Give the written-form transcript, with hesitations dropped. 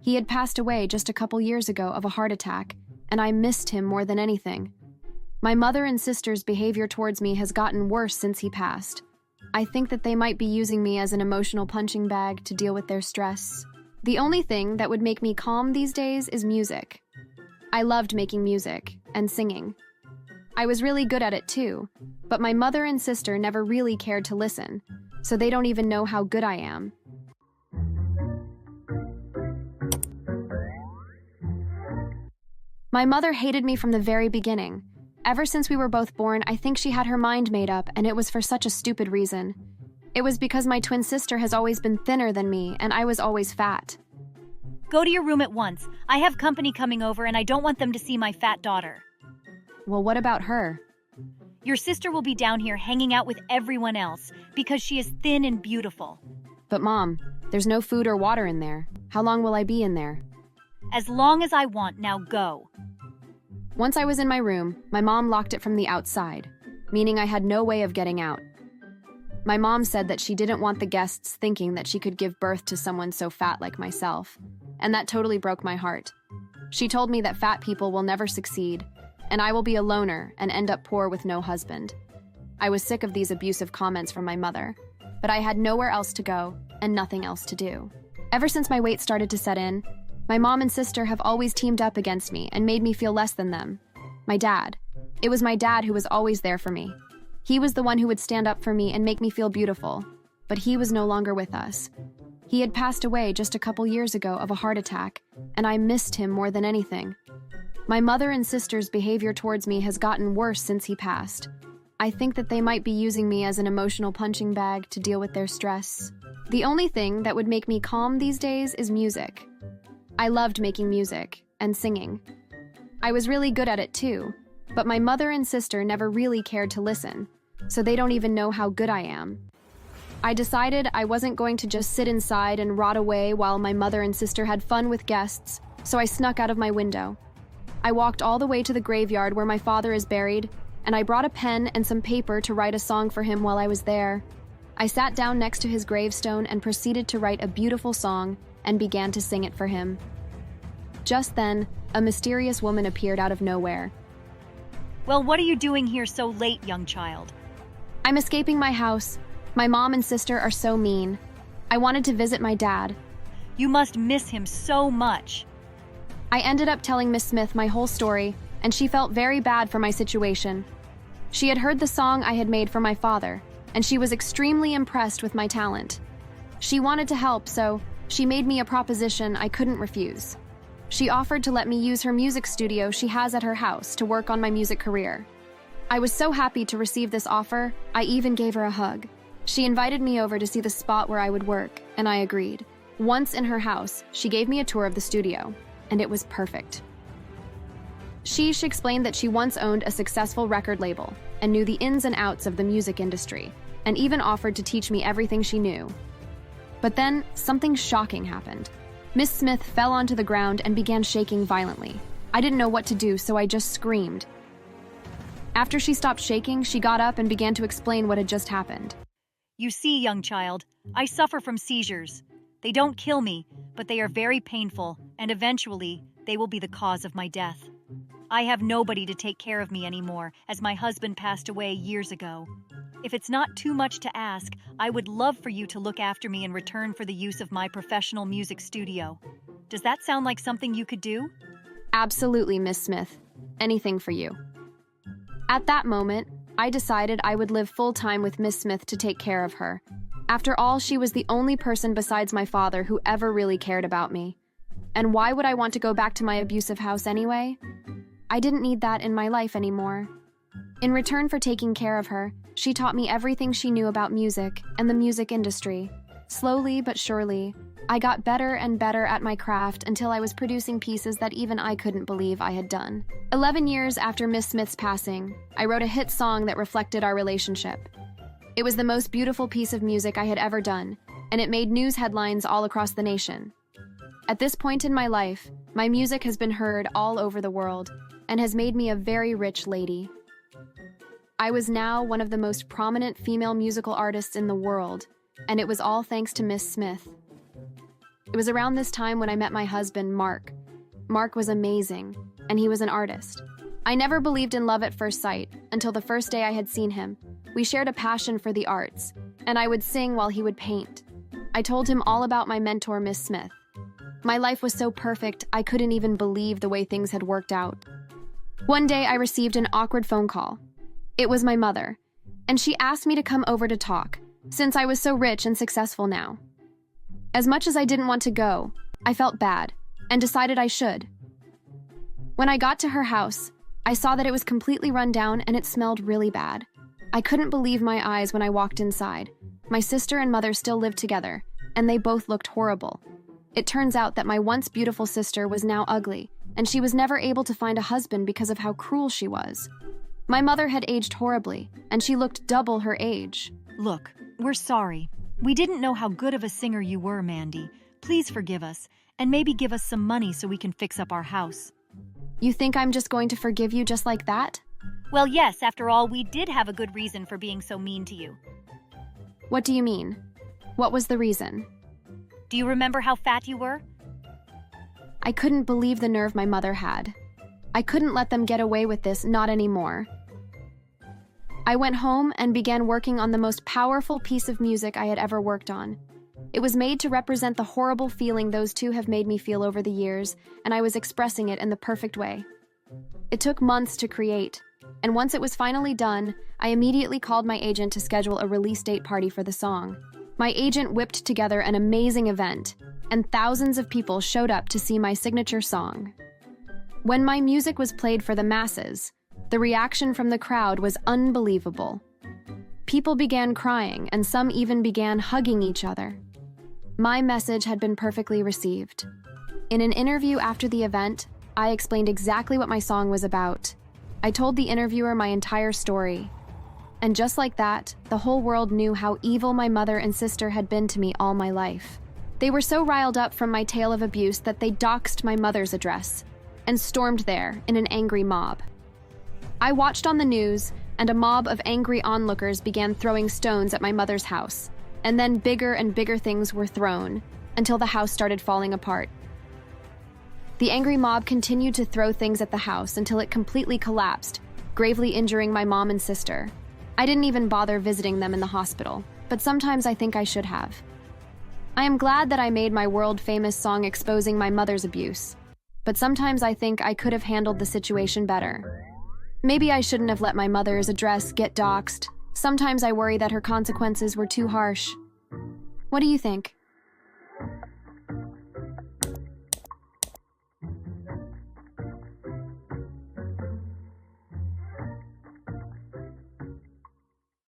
He had passed away just a couple years ago of a heart attack, and I missed him more than anything. My mother and sister's behavior towards me has gotten worse since he passed. I think that they might be using me as an emotional punching bag to deal with their stress. The only thing that would make me calm these days is music. I loved making music and singing. I was really good at it too, but my mother and sister never really cared to listen, so they don't even know how good I am. My mother hated me from the very beginning. Ever since we were both born, I think she had her mind made up, and it was for such a stupid reason. It was because my twin sister has always been thinner than me, and I was always fat. Go to your room at once. I have company coming over, and I don't want them to see my fat daughter. Well, what about her? Your sister will be down here hanging out with everyone else because she is thin and beautiful. But Mom, there's no food or water in there. How long will I be in there? As long as I want, now go. Once I was in my room, my mom locked it from the outside, meaning I had no way of getting out. My mom said that she didn't want the guests thinking that she could give birth to someone so fat like myself, and that totally broke my heart. She told me that fat people will never succeed, and I will be a loner and end up poor with no husband. I was sick of these abusive comments from my mother, but I had nowhere else to go and nothing else to do. Ever since my weight started to set in, my mom and sister have always teamed up against me and made me feel less than them. My dad. It was my dad who was always there for me. He was the one who would stand up for me and make me feel beautiful, but he was no longer with us. He had passed away just a couple years ago of a heart attack, and I missed him more than anything. My mother and sister's behavior towards me has gotten worse since he passed. I think that they might be using me as an emotional punching bag to deal with their stress. The only thing that would make me calm these days is music. I loved making music and singing. I was really good at it too, but my mother and sister never really cared to listen, so they don't even know how good I am. I decided I wasn't going to just sit inside and rot away while my mother and sister had fun with guests, so I snuck out of my window. I walked all the way to the graveyard where my father is buried, and I brought a pen and some paper to write a song for him while I was there. I sat down next to his gravestone and proceeded to write a beautiful song and began to sing it for him. Just then, a mysterious woman appeared out of nowhere. Well, what are you doing here so late, young child? I'm escaping my house. My mom and sister are so mean. I wanted to visit my dad. You must miss him so much. I ended up telling Miss Smith my whole story, and she felt very bad for my situation. She had heard the song I had made for my father, and she was extremely impressed with my talent. She wanted to help, so she made me a proposition I couldn't refuse. She offered to let me use her music studio she has at her house to work on my music career. I was so happy to receive this offer, I even gave her a hug. She invited me over to see the spot where I would work, and I agreed. Once in her house, she gave me a tour of the studio, and it was perfect. She explained that she once owned a successful record label and knew the ins and outs of the music industry, and even offered to teach me everything she knew. But then, something shocking happened. Miss Smith fell onto the ground and began shaking violently. I didn't know what to do, so I just screamed. After she stopped shaking, she got up and began to explain what had just happened. You see, young child, I suffer from seizures. They don't kill me, but they are very painful, and eventually, they will be the cause of my death. I have nobody to take care of me anymore, as my husband passed away years ago. If it's not too much to ask, I would love for you to look after me in return for the use of my professional music studio. Does that sound like something you could do? Absolutely, Miss Smith. Anything for you. At that moment, I decided I would live full-time with Miss Smith to take care of her. After all, she was the only person besides my father who ever really cared about me. And why would I want to go back to my abusive house anyway? I didn't need that in my life anymore. In return for taking care of her, she taught me everything she knew about music and the music industry. Slowly but surely, I got better and better at my craft until I was producing pieces that even I couldn't believe I had done. 11 years after Miss Smith's passing, I wrote a hit song that reflected our relationship. It was the most beautiful piece of music I had ever done, and it made news headlines all across the nation. At this point in my life, my music has been heard all over the world and has made me a very rich lady. I was now one of the most prominent female musical artists in the world, and it was all thanks to Miss Smith. It was around this time when I met my husband, Mark. Mark was amazing, and he was an artist. I never believed in love at first sight until the first day I had seen him. We shared a passion for the arts, and I would sing while he would paint. I told him all about my mentor, Miss Smith. My life was so perfect, I couldn't even believe the way things had worked out. One day, I received an awkward phone call. It was my mother, and she asked me to come over to talk, since I was so rich and successful now. As much as I didn't want to go, I felt bad, and decided I should. When I got to her house, I saw that it was completely run down and it smelled really bad. I couldn't believe my eyes when I walked inside. My sister and mother still lived together, and they both looked horrible. It turns out that my once beautiful sister was now ugly, and she was never able to find a husband because of how cruel she was. My mother had aged horribly, and she looked double her age. Look, we're sorry. We didn't know how good of a singer you were, Mandy. Please forgive us, and maybe give us some money so we can fix up our house. You think I'm just going to forgive you just like that? Well, yes, after all, we did have a good reason for being so mean to you. What do you mean? What was the reason? Do you remember how fat you were? I couldn't believe the nerve my mother had. I couldn't let them get away with this, not anymore. I went home and began working on the most powerful piece of music I had ever worked on. It was made to represent the horrible feeling those two have made me feel over the years, and I was expressing it in the perfect way. It took months to create, and once it was finally done, I immediately called my agent to schedule a release date party for the song. My agent whipped together an amazing event, and thousands of people showed up to see my signature song. When my music was played for the masses, the reaction from the crowd was unbelievable. People began crying, and some even began hugging each other. My message had been perfectly received. In an interview after the event, I explained exactly what my song was about. I told the interviewer my entire story. And just like that, the whole world knew how evil my mother and sister had been to me all my life. They were so riled up from my tale of abuse that they doxed my mother's address and stormed there in an angry mob. I watched on the news, and a mob of angry onlookers began throwing stones at my mother's house, and then bigger and bigger things were thrown until the house started falling apart. The angry mob continued to throw things at the house until it completely collapsed, gravely injuring my mom and sister. I didn't even bother visiting them in the hospital, but sometimes I think I should have. I am glad that I made my world-famous song exposing my mother's abuse, but sometimes I think I could have handled the situation better. Maybe I shouldn't have let my mother's address get doxed. Sometimes I worry that her consequences were too harsh. What do you think?